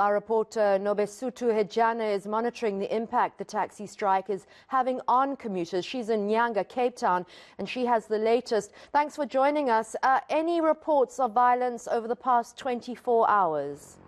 Our reporter Nobesuthu Hejana is monitoring the impact the taxi strike is having on commuters. She's in eNCA, Cape Town, and she has the latest. Thanks for joining us. Any reports of violence over the past 24 hours?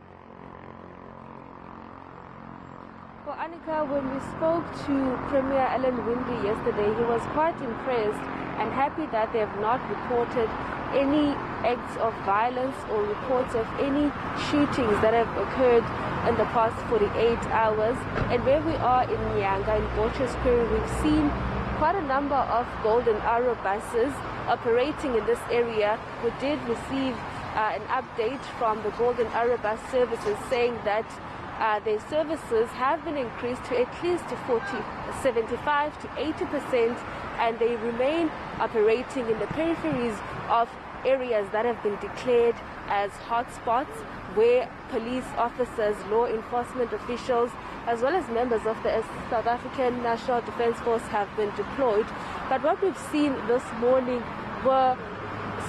Well, Annika, when we spoke to Premier Alan Windley yesterday, he was quite impressed and happy that they have not reported any acts of violence or reports of any shootings that have occurred in the past 48 hours. And where we are in eNCA, in Borchers Square, we've seen quite a number of Golden Arrow buses operating in this area. We did receive an update from the Golden Arrow bus services saying that their services have been increased to at least 75 to 80%, and they remain operating in the peripheries of areas that have been declared as hotspots, where police officers, law enforcement officials, as well as members of the South African National Defence Force have been deployed. But what we've seen this morning were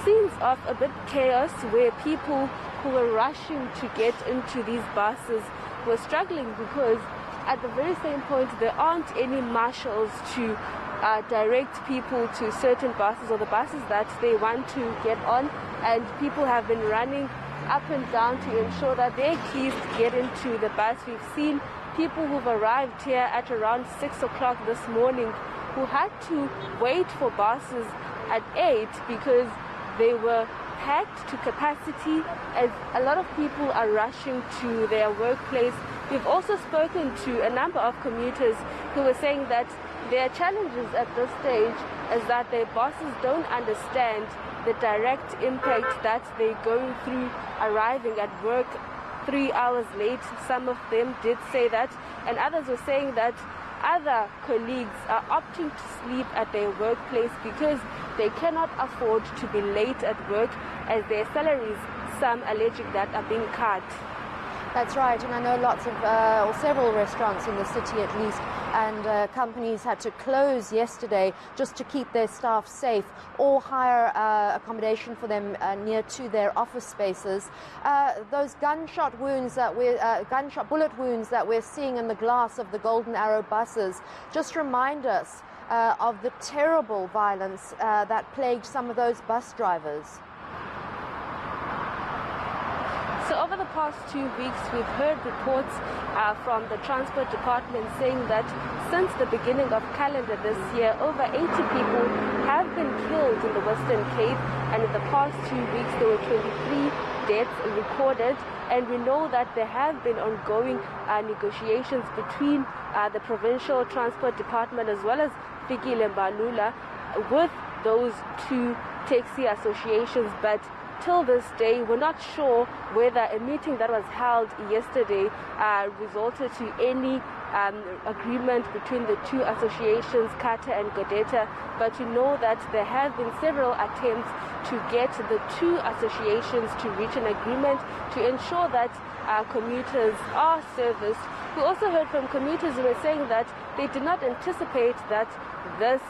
scenes of a bit chaos, where people who were rushing to get into these buses were struggling because at the very same point there aren't any marshals to direct people to certain buses or the buses that they want to get on, and people have been running up and down to ensure that their keys get into the bus. We've seen people who've arrived here at around 6 o'clock this morning who had to wait for buses at 8 because they were packed to capacity, as a lot of people are rushing to their workplace. We've also spoken to a number of commuters who were saying that their challenges at this stage is that their bosses don't understand the direct impact that they're going through arriving at work 3 hours late. Some of them did say that, and others were saying that other colleagues are opting to sleep at their workplace because they cannot afford to be late at work, as their salaries, some alleging that, are being cut. That's right, and I know lots of, or several restaurants in the city at least, and companies had to close yesterday just to keep their staff safe or hire accommodation for them near to their office spaces. Those gunshot bullet wounds that we're seeing in the glass of the Golden Arrow buses just remind us of the terrible violence that plagued some of those bus drivers. So over the past 2 weeks, we've heard reports from the Transport Department saying that since the beginning of calendar this year, over 80 people have been killed in the Western Cape, and in the past 2 weeks there were 23 deaths recorded. And we know that there have been ongoing negotiations between the Provincial Transport Department as well as Fikile Mbalula with those two taxi associations, but till this day, we're not sure whether a meeting that was held yesterday resulted to any agreement between the two associations, Kata and Godeta. But we know that there have been several attempts to get the two associations to reach an agreement to ensure that commuters are serviced. We also heard from commuters who were saying that they did not anticipate that this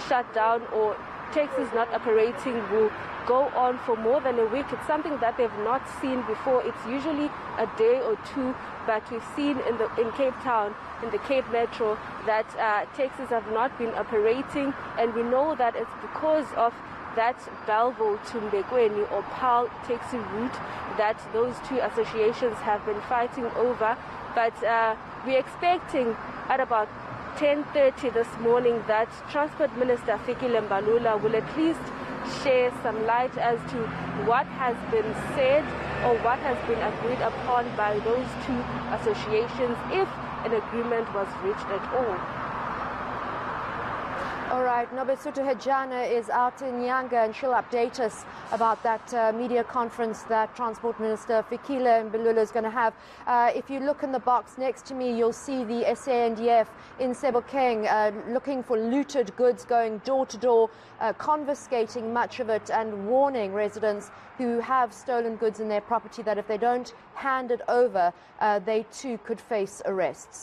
shutdown or taxis not operating will go on for more than a week. It's something that they've not seen before. It's usually a day or two, but we've seen in Cape Town, in the Cape Metro, that taxis have not been operating, and we know that it's because of that Belleville to Mbekweni or PAL taxi route that those two associations have been fighting over. But we're expecting at about 10:30 this morning that Transport Minister Fikile Mbalula will at least share some light as to what has been said or what has been agreed upon by those two associations, if an agreement was reached at all. All right, Nobesuthu Hejana is out in eNCA, and she'll update us about that media conference that Transport Minister Fikile Mbalula is going to have. If you look in the box next to me, you'll see the SANDF in Sebokeng looking for looted goods, going door to door, confiscating much of it, and warning residents who have stolen goods in their property that if they don't hand it over, they too could face arrests.